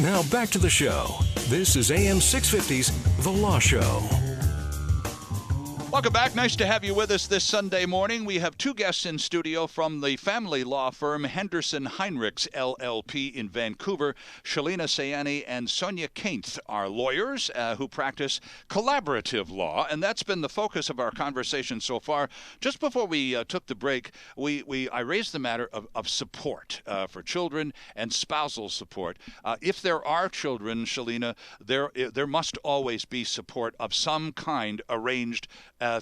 Now back to the show. This is AM 650's The Law Show. Welcome back. Nice to have you with us this Sunday morning. We have two guests in studio from the family law firm Henderson Heinrichs LLP in Vancouver. Shalina Sayani and Sonia Kainth are lawyers who practice collaborative law, and that's been the focus of our conversation so far. Just before we took the break, I raised the matter of support for children and spousal support. If there are children, Shalina, there must always be support of some kind arranged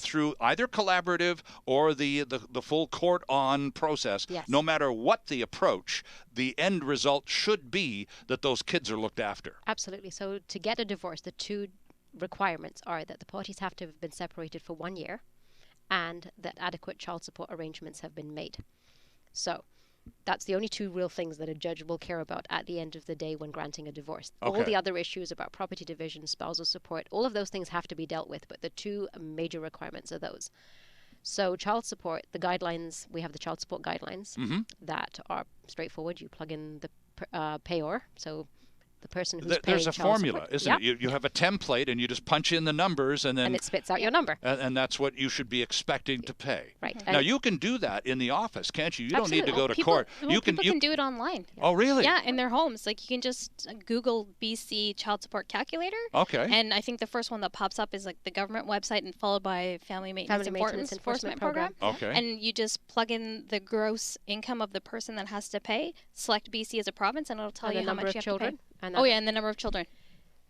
through either collaborative or the full court-on process. Yes. No matter what the approach, the end result should be that those kids are looked after. Absolutely. So to get a divorce, the two requirements are that the parties have to have been separated for 1 year and that adequate child support arrangements have been made. So that's the only two real things that a judge will care about at the end of the day when granting a divorce. Okay. All the other issues about property division, spousal support, all of those things have to be dealt with, but the two major requirements are those. So child support, the guidelines, we have the child support guidelines that are straightforward. You plug in the payor, so the person who's paying There's a child formula, support. isn't it? You have a template, and you just punch in the numbers, and then And it spits out your number. and that's what you should be expecting to pay. Right. Now And you can do that in the office, can't you? You don't need to Absolutely. go to People, court. well, people can do it online. Oh, really? Yeah, in their homes. Like, you can just Google BC child support calculator. Okay. And I think the first one that pops up is like the government website and followed by Family Maintenance Enforcement Program. Okay. And you just plug in the gross income of the person that has to pay, select BC as a province, and it'll tell And you the how number much of you have children. to pay. And Oh, yeah, and the number of children.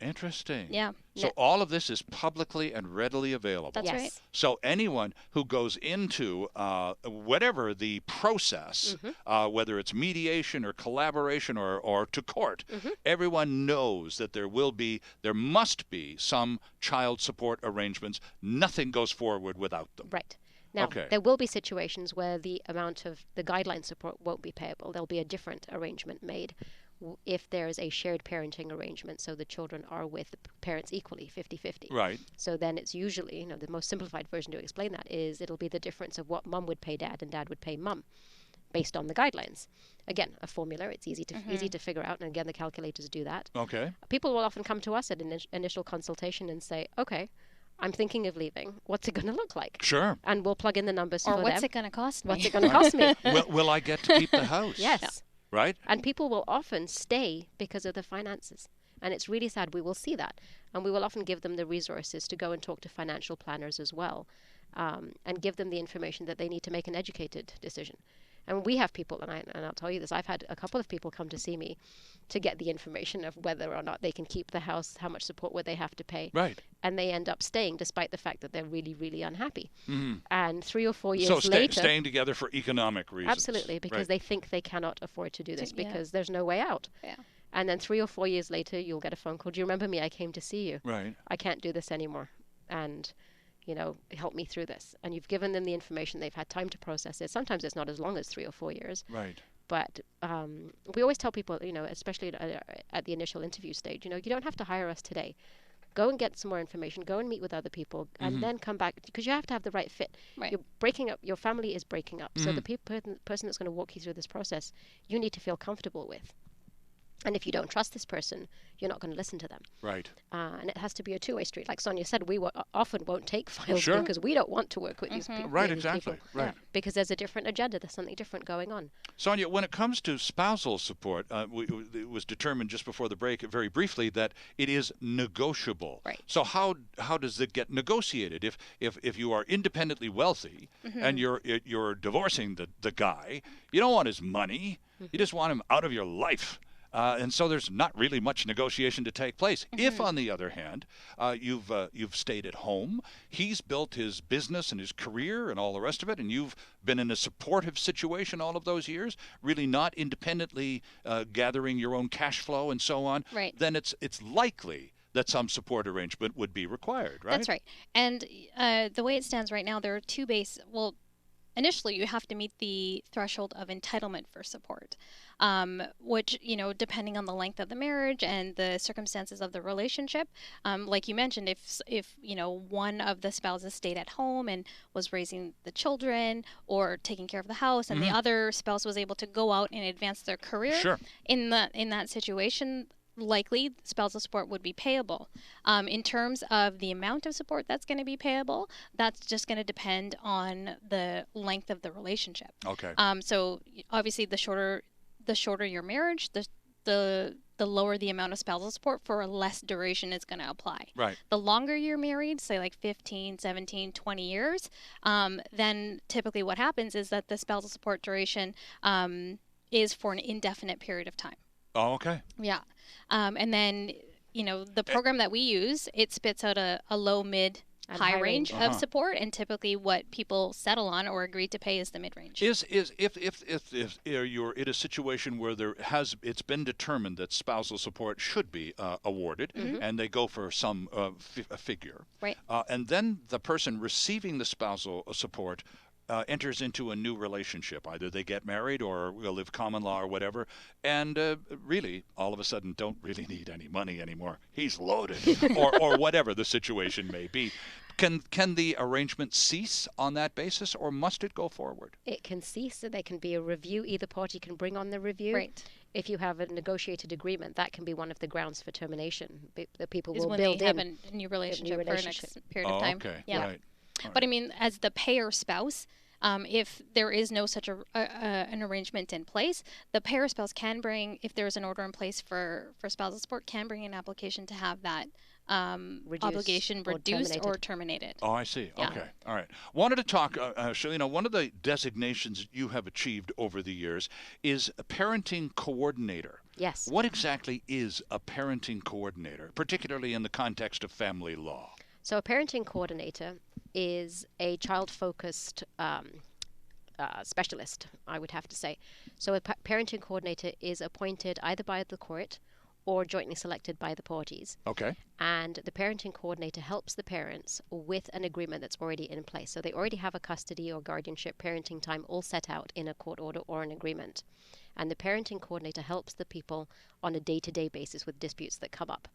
Interesting. Yeah. So all of this is publicly and readily available. That's Yes. right. So anyone who goes into whatever the process, whether it's mediation or collaboration or to court, everyone knows that there must be some child support arrangements. Nothing goes forward without them. Right. Now, Okay. there will be situations where the amount of the guideline support won't be payable. There'll be a different arrangement made if there is a shared parenting arrangement, so the children are with the parents equally, 50-50. Right. So then it's usually, the most simplified version to explain that is it'll be the difference of what mum would pay dad and dad would pay mum based on the guidelines. Again, a formula, it's easy to figure out, and again, the calculators do that. Okay. People will often come to us at an initial consultation and say, okay, I'm thinking of leaving. What's it going to look like? Sure. And we'll plug in the numbers Or for what's them. it going to cost me? What's it going to cost me? Will I get to keep the house? Yes. Right? And people will often stay because of the finances. And it's really sad. We will see that. And we will often give them the resources to go and talk to financial planners as well, and give them the information that they need to make an educated decision. And we have people, and I'll tell you this, I've had a couple of people come to see me to get the information of whether or not they can keep the house, how much support would they have to pay. Right. And they end up staying despite the fact that they're really, really unhappy. And 3 or 4 years So later... staying together for economic reasons. Absolutely, because Right. they think they cannot afford to do this Yeah. because there's no way out. Yeah. And then 3 or 4 years later, you'll get a phone call. Do you remember me? I came to see you. Right. I can't do this anymore. And, help me through this. And you've given them the information. They've had time to process it. Sometimes it's not as long as 3 or 4 years. Right. But we always tell people, especially at the initial interview stage, you don't have to hire us today. Go and get some more information. Go and meet with other people, and then come back, because you have to have the right fit. Right. You're breaking up. Your family is breaking up. So the person that's going to walk you through this process, you need to feel comfortable with. And if you don't trust this person, you're not going to listen to them. Right. And it has to be a two-way street. Like Sonia said, we often won't take files Sure. because we don't want to work with these people. Right, exactly. Right. Because there's a different agenda. There's something different going on. Sonia, when it comes to spousal support, it was determined just before the break, very briefly, that it is negotiable. Right. So how does it get negotiated? If you are independently wealthy and you're divorcing the guy, you don't want his money. You just want him out of your life. And so there's not really much negotiation to take place. If, on the other hand, you've stayed at home, he's built his business and his career and all the rest of it, and you've been in a supportive situation all of those years, really not independently gathering your own cash flow and so on, Right. then it's likely that some support arrangement would be required, right? That's right. And the way it stands right now, there are two initially you have to meet the threshold of entitlement for support, which, depending on the length of the marriage and the circumstances of the relationship, like you mentioned, if one of the spouses stayed at home and was raising the children or taking care of the house, and the other spouse was able to go out and advance their career, Sure. in that situation, likely spousal support would be payable. In terms of the amount of support that's going to be payable, that's just going to depend on the length of the relationship. Okay. So obviously, the shorter your marriage, the lower the amount of spousal support for a less duration is going to apply. Right. The longer you're married, say like 15, 17, 20 years, then typically what happens is that the spousal support duration is for an indefinite period of time. Oh, okay. Yeah. And then, the program that we use, it spits out a low, mid, And high high range range. of support, and typically what people settle on or agree to pay is the mid range. If you're in a situation where it's been determined that spousal support should be awarded, and they go for some figure, Right. And then the person receiving the spousal support enters into a new relationship. Either they get married or will live common law or whatever, and really, all of a sudden, don't really need any money anymore. He's loaded, or whatever the situation may be. Can the arrangement cease on that basis, or must it go forward? It can cease. There can be a review. Either party can bring on the review. Right. If you have a negotiated agreement, that can be one of the grounds for termination. The people Is will when build they have in. a new relationship for the next period Oh, of time. okay. Yeah. Right. But I mean, as the payer spouse, if there is no such an arrangement in place, the payer spouse can bring, if there is an order in place for spousal support, can bring an application to have that obligation or reduced or terminated. Oh, I see. Yeah. Okay. All right. Wanted to talk, Shalina, one of the designations you have achieved over the years is a parenting coordinator. Yes. What exactly is a parenting coordinator, particularly in the context of family law? So a parenting coordinator is a child-focused specialist, I would have to say. So a parenting coordinator is appointed either by the court or jointly selected by the parties. Okay. And the parenting coordinator helps the parents with an agreement that's already in place. So they already have a custody or guardianship parenting time all set out in a court order or an agreement. And the parenting coordinator helps the people on a day-to-day basis with disputes that come up.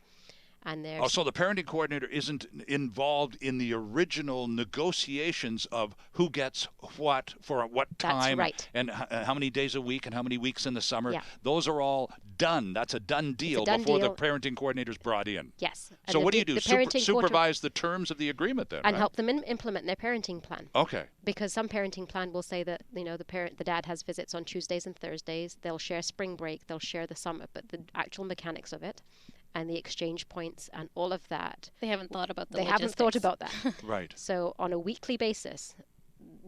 And there's So the parenting coordinator isn't involved in the original negotiations of who gets what for what That's time right. and how many days a week and how many weeks in the summer. Yeah. Those are all done. That's a done deal done before deal. the parenting coordinator's brought in. Yes. So what do you do? The parenting Supervise the terms of the agreement then? and right? help them implement their parenting plan. Okay. Because some parenting plan will say that the dad has visits on Tuesdays and Thursdays. They'll share spring break. They'll share the summer, but the actual mechanics of it, and the exchange points and all of that, They haven't thought about the they haven't thought logistics. about that. Right. So on a weekly basis,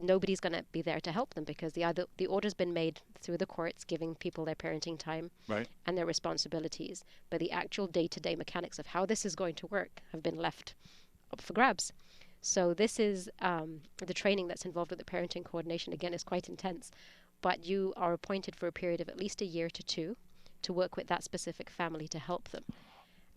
nobody's going to be there to help them because the order's been made through the courts, giving people their parenting time Right. and their responsibilities, but the actual day-to-day mechanics of how this is going to work have been left up for grabs. So this is the training that's involved with the parenting coordination. Again, is quite intense, but you are appointed for a period of at least a year to two to work with that specific family to help them.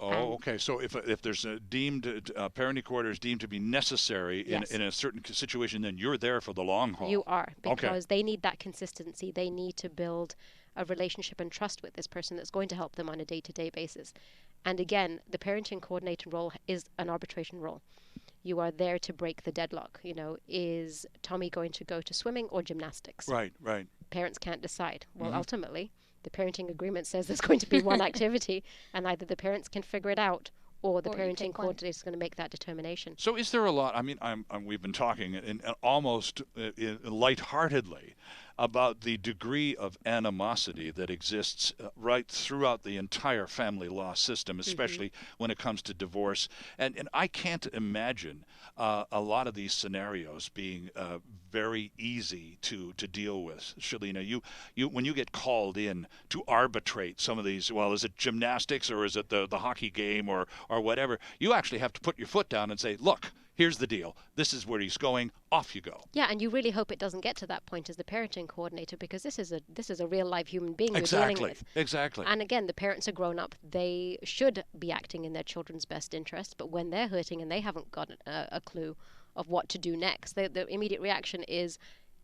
Oh, okay. So if there's a deemed parenting coordinator is deemed to be necessary Yes. in a certain situation, then you're there for the long haul. You are, Okay. because they need that consistency. They need to build a relationship and trust with this person that's going to help them on a day-to-day basis. And again, the parenting coordinator role is an arbitration role. You are there to break the deadlock. Is Tommy going to go to swimming or gymnastics? Right. Right. Parents can't decide. Well, ultimately, the parenting agreement says there's going to be one activity, and either the parents can figure it out or the Or you parenting pick one. coordinator is going to make that determination. So is there a lot? I mean, we've been talking almost lightheartedly about the degree of animosity that exists right throughout the entire family law system, especially when it comes to divorce. And I can't imagine a lot of these scenarios being very easy to deal with. Shalina, you when you get called in to arbitrate some of these, well, is it gymnastics or is it the hockey game or whatever, you actually have to put your foot down and say, look, here's the deal. This is where he's going. Off you go. Yeah, and you really hope it doesn't get to that point as the parenting coordinator, because this is a real live human being you're dealing with. Exactly. And again, the parents are grown up. They should be acting in their children's best interest, but when they're hurting and they haven't got a clue of what to do next, the immediate reaction is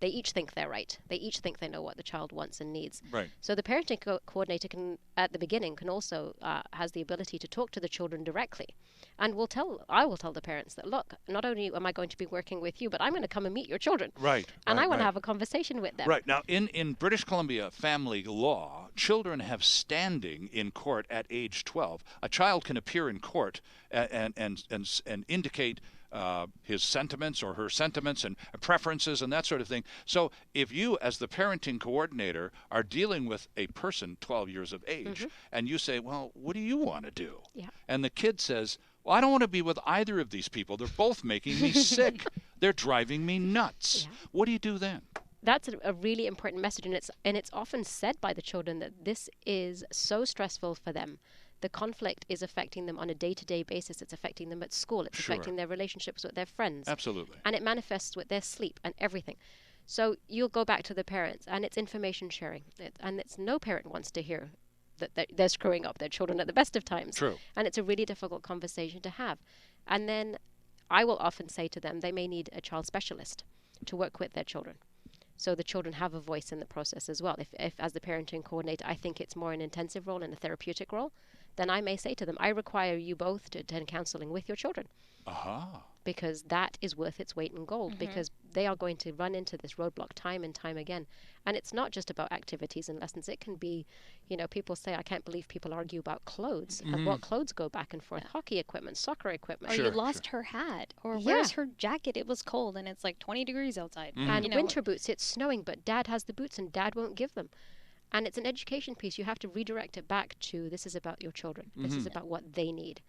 they each think they're right. They each think they know what the child wants and needs. Right. So the parenting coordinator can, at the beginning, can also has the ability to talk to the children directly, and I will tell the parents that, look, not only am I going to be working with you, but I'm going to come and meet your children. Right. And right, I want to right. have a conversation with them. Right. Now, in British Columbia family law, children have standing in court at age 12. A child can appear in court and indicate his sentiments or her sentiments and preferences and that sort of thing. So if you, as the parenting coordinator, are dealing with a person 12 years of age, and you say, well, what do you want to do? Yeah. And the kid says, well, I don't want to be with either of these people. They're both making me sick. They're driving me nuts. Yeah. What do you do then? That's a really important message, and it's often said by the children that this is so stressful for them. The conflict is affecting them on a day-to-day basis. It's affecting them at school. It's Sure. affecting their relationships with their friends. Absolutely. And it manifests with their sleep and everything. So you'll go back to the parents, and it's information sharing. And it's no parent wants to hear that they're screwing up their children at the best of times. True. And it's a really difficult conversation to have. And then I will often say to them, they may need a child specialist to work with their children. So the children have a voice in the process as well. If as the parenting coordinator, I think it's more an intensive role and a therapeutic role, then I may say to them, I require you both to attend counseling with your children. Aha. Because that is worth its weight in gold, because they are going to run into this roadblock time and time again. And it's not just about activities and lessons. It can be, people say, I can't believe people argue about clothes and what clothes go back and forth, hockey equipment, soccer equipment. Or Sure, you lost her hat, or Yeah. where's her jacket? It was cold and it's like 20 degrees outside. And You know, winter boots, it's snowing, but dad has the boots and dad won't give them. And it's an education piece. You have to redirect it back to, this is about your children. This is about what they need.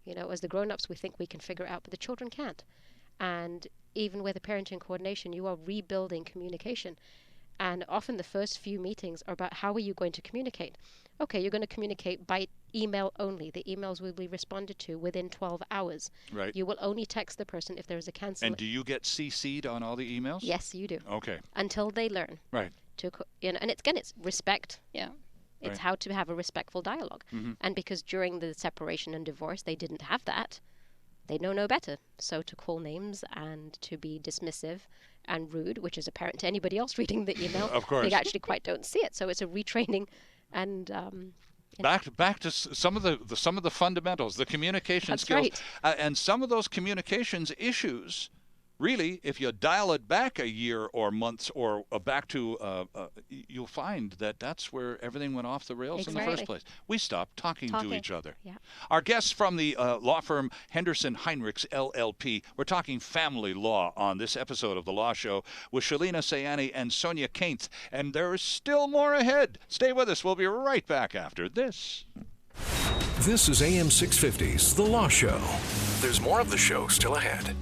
As the grown-ups, we think we can figure it out, but the children can't. And even with a parenting coordination, you are rebuilding communication. And often the first few meetings are about, how are you going to communicate? Okay, you're going to communicate by email only. The emails will be responded to within 12 hours. Right. You will only text the person if there is a cancel. And do you get CC'd on all the emails? Yes, you do. Okay. Until they learn. Right. And it's respect. yeah. It's Right. how to have a respectful dialogue. And because during the separation and divorce, they didn't have that, they know no better. So to call names and to be dismissive and rude, which is apparent to anybody else reading the email, Of course. they actually quite don't see it. So it's a retraining and Back to some of the fundamentals, the communication That's skills, right. And some of those communications issues. Really, if you dial it back a year or months or back to, you'll find that that's where everything went off the rails in the first Exactly. place. We stopped talking to each other. Yeah. Our guests from the law firm Henderson Heinrichs LLP. We're talking family law on this episode of The Law Show with Shalina Sayani and Sonia Kainth. And there is still more ahead. Stay with us. We'll be right back after this. This is AM 650's The Law Show. There's more of the show still ahead.